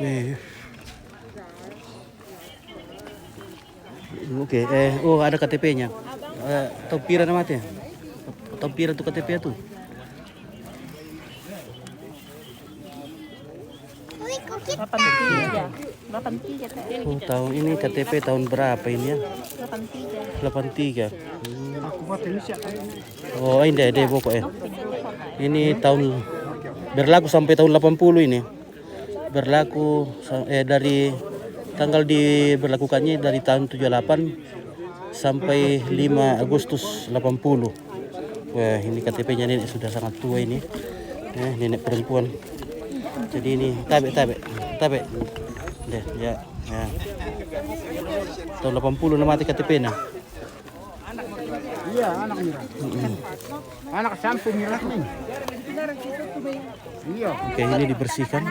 Eh. Oke, oh ada KTP-nya. Tahu pira namanya? Tahu pira tuh KTP tuh? Delapan tiga. 83 tadi. Oh, tahun ini KTP tahun berapa ini ya? 83. 83. Oh, ini deh pokoknya. Ini tahun berlaku sampai tahun 80 ini. Berlaku dari tanggal diberlakukannya dari tahun 78 sampai 5 Agustus 80. Wah, ini KTP-nya nenek sudah sangat tua ini. Nenek perempuan. Jadi ini tabe. Deh, ya. Tahun 80 nama KTP nah. Iya, anak merah. Anak samping merah nih. Iya. Oke, ini dibersihkan.